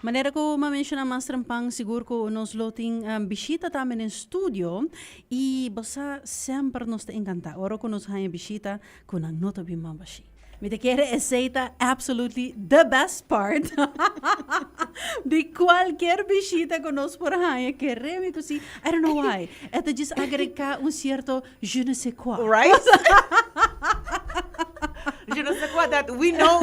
Maneira ko ma-mention ang Master Pang, siguro ko nos loting bisita tamin in studio e basta sempre nos te encanta. Oro ko nos hanya bisita kun ang noto bimambashi. Me te quiere aceita absolutely the best part de cualquier visita que nos por haya queremos que sí. I don't know why. Esto just agrega un cierto je ne sais quoi. Right? Je ne sais quoi that we know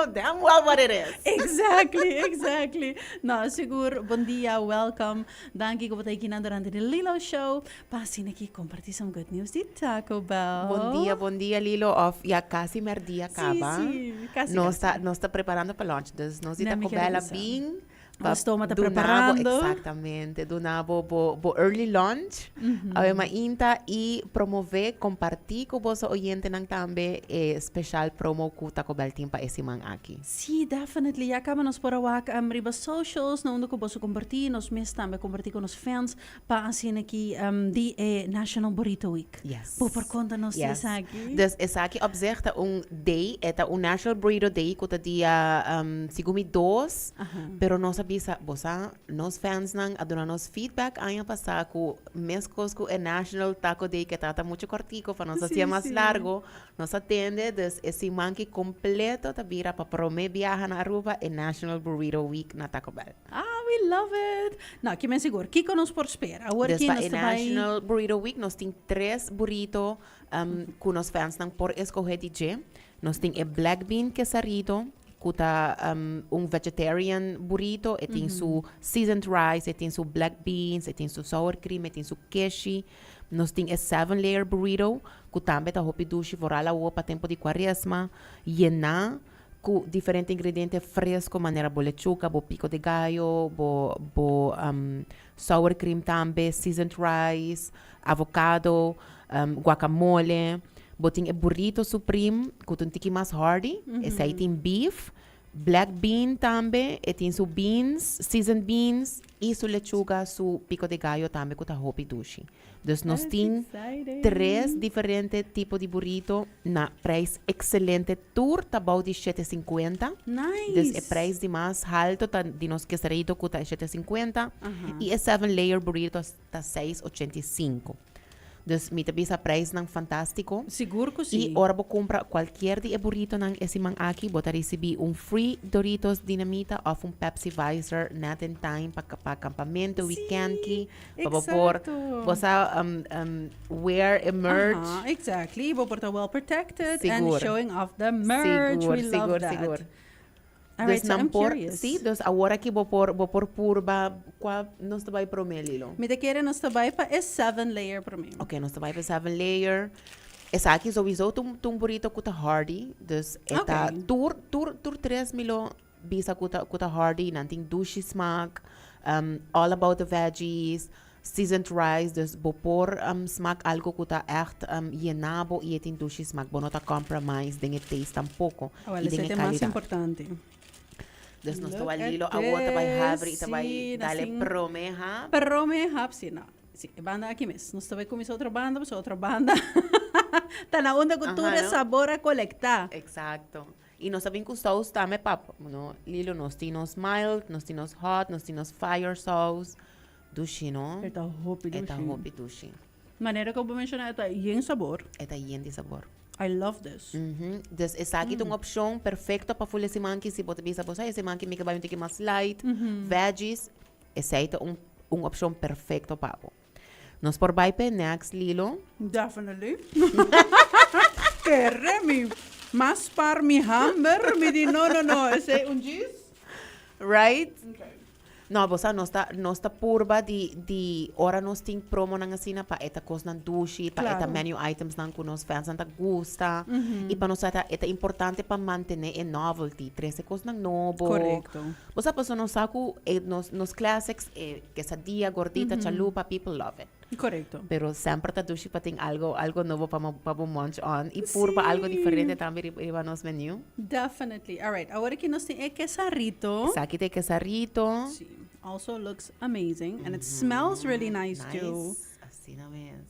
damn well what it is. Exactly. No, siguro, bom dia, welcome. Dank ko tayo kinan durante the Lilo Show. Pasi na ki compartir some good news di Taco Bell. Bom dia, Lilo. Of, ya casi merdia acaba. Sí, casi. Nós está preparando para lunch. Dus, nós está com bela bing. Estou tá preparando. Exatamente. Do nabo, bo early lunch. Ave mainta e promover, compartir com você oyente nang tambe special promo ku Taco Bell timpa esse man aqui. Sí, definitely. Acaba nos por awak riba socials, na undo ko boso compartir, nos mes tambe compartir con nos fans pa asin aqui di National Burrito Week. Yes. Por conta nos Yes. aqui. Dus aqui obserta day, eta National Burrito Day kuta dia sigumi 2, pero nós bisa bosa nos fans nang aduna nos feedback año pasado ku mescos ku National Taco Day que trata mucho cortico para nos hacer más largo, nos atende dus esse manki completo tabira pa prome viaja na Aruba National Burrito Week na Taco Bell. We love it. No, que me seguro. Kiko nos por espera. Agora Dus que pa nos National Burrito Week nos tem 3 burrito ku nos fans nang por escoger DJ. Nos tem black bean quesarito, kuta vegetarian burrito, tem su seasoned rice, tem su black beans, tem su sour cream, tem su keshi. Nos tem 7-layer burrito, ku tambe ta hopi dushi vorala o pa tempo di quaresma, yena com diferentes ingredientes frescos, maneira bo lechuga, bo pico de gallo, bo sour cream também, seasoned rice, avocado, guacamole. Boting burrito supreme, com um tiki mais hearty, esse aí tem beef, black bean também, e tem su beans, seasoned beans, e su lechuga, su pico de gallo também, com a hopi dushi. Dus nós tem 3 diferentes tipos de burrito na preço excelente. Tour tá bom de 7,50. Nice. Dus é preço de mais alto tá de nós quesarito que tá 7,50 e é 7-layer burrito tá 6,85. Dus me também essa preço não fantástico. Seguro que sim. E ora vou comprar qualquer de burrito nang esse man aqui, botar receber free Doritos Dinamita ou Pepsi Visor net in time para acampamento, weekend ki, para por bosa wear a merch. Exactly. Vou portar well protected Seguro. and showing off the merch. We love that. Seguro. Alright, so I'm por, curious. sim, dus agora que vou por purba, qual nós vai pro melilo? Me te quere nos tabay pa is 7-layer para mim. Ok, nós vai para 7-layer. Essa aqui sowieso tum burrito kuta hardy, dus eta tour 3 milo bisa kuta hardy, nanting dushi smaak, all about the veggies, seasoned rice, dus bopor smaak algo kuta echt yenabo e etin dushi smaak, bonota compromise, dinge taste tampouco, e dinge mais importante. Dus nós estou ali, a outra vai havre, vai dale promeha. Promeha, sim, não. Sim, banda aqui mesmo. Nós também começou outra banda. Tá na onda cultura, sabor a colectar. Exato. E nós sabemos que os sauce também, papo. No, Lilo, nós temos mild, nós temos hot, nós temos fire sauce. Dushi, no? Eta hopi dushi. Maneira que eu vou mencionar, é yen sabor. Eta yen de sabor. I love this. Dus essa aqui é uma opção perfeita para fazer esse manque. Se você bisa você, esse manque me vai um pouquinho mais light. Veggies, essa é uma opção perfeita para o. Nós por baipe next Lilo. Definitely. Queremi. Mas para mi hamburger, me di no. Esse é cheese? Right? Okay. No, bosa, nós tá purba de ora nós tem promo nang asina pa eta kos nan dushi, pa eta menu items nang kunos fans nang gusta. E pa nós eta importante pa mantener a novelty, 13 kos nang novo. Correcto. Bosa, pues nós saco nos classics, quesadilla, gordita, chalupa, people love it. Correcto. Pero sempre tá dushi pa ting algo novo pa munch on. E purba algo diferente também iba nos menu. Definitely. All right. Agora que nós tem quesarito. Sa aqui tem quesarito. Sí. Also looks amazing and it smells really nice too. Assim na vez.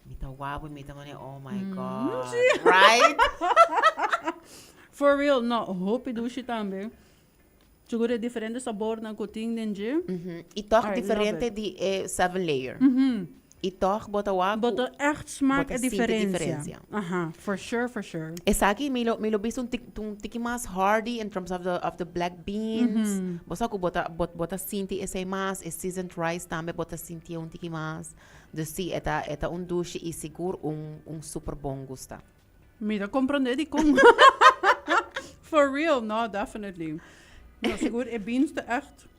Mita guapo, mita money. Oh my God. Right? For real, no. Hope dushi também. Siguro diferente sabor ng kuting din, Jim. E toch I diferente love di 7 layer. E toch bota wa Boto echt smaak Bota en sinti diferencia. diferencia. Aha, for sure, for sure. Esaki milo bis un tiki mas hardy in terms of the black beans. Bosa ko bota sinti ese mas e seasoned rice tambe bota sinti un tiki mas. Dus si eta un douche e sigur un super bon gusta. Mira, comprende kung. For real, no, definitely. No, siguro, beans te echt.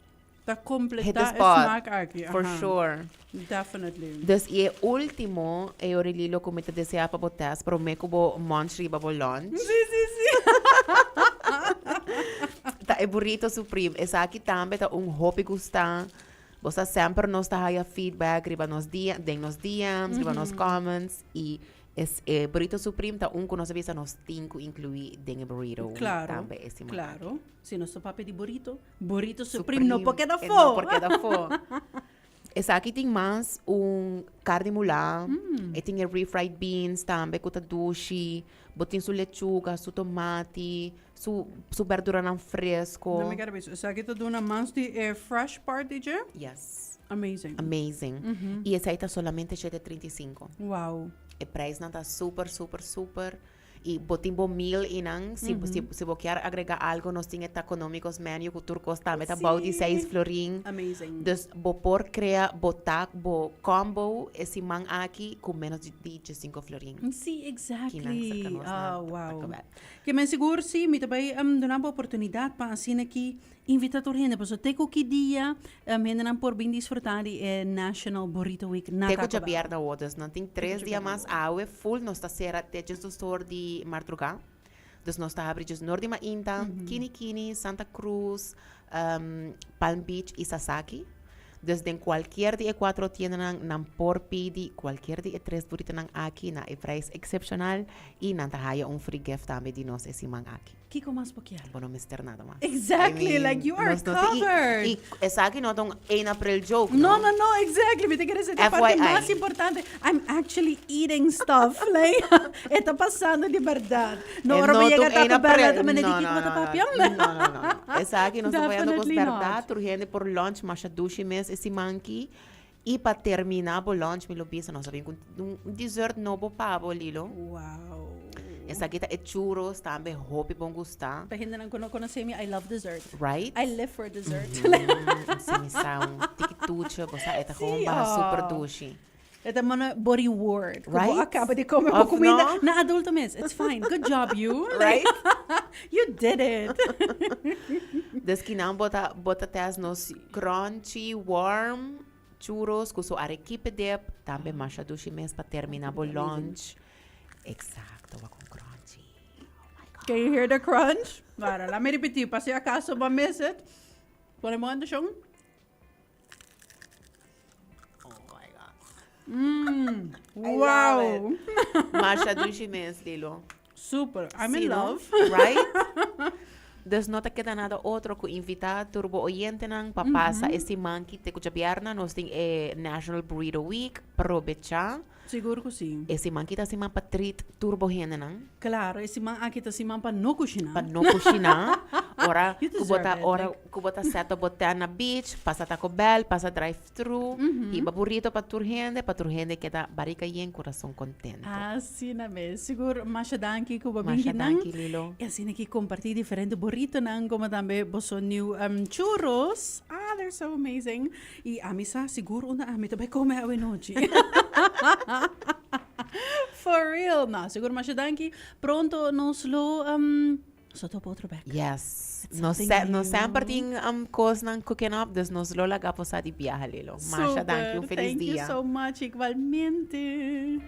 Ta Hit completa the e spot, smaak aki. for sure. Definitely. Dus e ultimo e orililo kumita desea pa botas pero me kubo munch riba bo lunch. Si. Ta e burrito supreme esaki tambe ta un hopi gusta. Bosa sempre nos ta haya feedback riba nos DMs, riba nos comments e burrito supreme ta un kuno sabisa nos tinku inclui denge burrito. Claro, Tambe esse claro. Se não sou papi de burrito supreme, não porque da fo. No porque da fo. Esaki ting mas carne mula, e ting refried beans tambe kuta dushi, botin su lechuga, su tomate, su verdura nan fresco. Não me quero ver isso. Essa aqui tá dando mais de fresh part, DJ? Yes. Amazing. Amazing. E esse aí tá solamente 7.35. Wow. E preço não tá super. E botin bo meal inang, se você quer agregar algo, nós tinha tá econômicos menu, que turcos também tá bom de 6 florin. Amazing. Dus bo por criar bo combo esse man aqui com menos de 5 florin. See, exactly. Kinang sa Oh, wow. pagkabat. Que men siguro si, mi tabay donaba oportunidad pa assim aqui invitator gente, pues teko ki dia, gente nan por bem disfrutar de National Burrito Week na Teco Cacaba. Javier da Waters, não tem 3 dias mais awe full, nós tá será tejes do store de Martruga. Dus nós tá abrindo Norte de Mainta, Kini, Santa Cruz, Palm Beach e Sasaki. Desde qualquer dia 4 tienen nan por pidi, qualquer dia 3 burrito nan aqui na e preço excepcional e nan tahaya free gift também de nós esse man aqui. Kiko mas pokial. Bueno, mister nada más. Exactly, like you are covered. E essa aqui não é um 1 April joke, No, exactly. Me te queres essa parte FYI. mais importante. I'm actually eating stuff. Like, está passando de verdade. No, ahora me llega Taco Bell, também me dikit mo tapapyam. No. Essa aqui não está apoiando com Definitely verdade, not. turgente por lunch, mas dushi mes esse manqui. E para terminar o lunch, me lo bisa, nós sabemos um dessert novo pavo, lilo. Wow. Essa aqui é churros, também hope bom gostar. Pa hindi nang conocem I love dessert. Right? I live for dessert. Sinisaw, tikitucho, basta ito kung See, baha oh. super dushi. Ito mo body word. Right? Kung acaba de comer Of po comida no? na adulto, miss. It's fine. Good job, you. Right? You did it. Des que não bota tes nos crunchy, warm churros, com sua arequipe dip, também macha dushi mes para terminar o lunch. Exacto, wa com crunchy. Can you hear the crunch? Para, let me repeat. Pa si acaso ba miss it? Pone mo ando siyang. Oh my God. Wow. Macha dushi mes, Lilo. Super. I'm in Sí, no? love. Right? Des no te queda nada outro que invitar turbo oyente nang papasa esse manki te kucha bierna nos ting National Burrito Week provecha Siguro ko si. esse manki ta si man patrit turbo hene nang Claro, esse man aqui tá se man pa no kushina. pa no kushina ora You deserve it, kubota seto botar na beach pasa Taco Bell pasa drive thru iba burrito pa turhende queda barika yen coração contento Assim na vez. Siguro, masyadanki ko ba Masha bingin nang. danki Lilo E assim aqui compartilhar diferente burrito nang como também boso new churros. They're so amazing. E amisa siguro na ami também come awe noche. For real. Na, siguro masyadanki. Pronto nos lo so to outro back. yes It's no something new. sempre ting cos ng cooking up des nos lola gapo sa di biyahe Lilo Masha danki un feliz Thank you dia so much. Igualmente.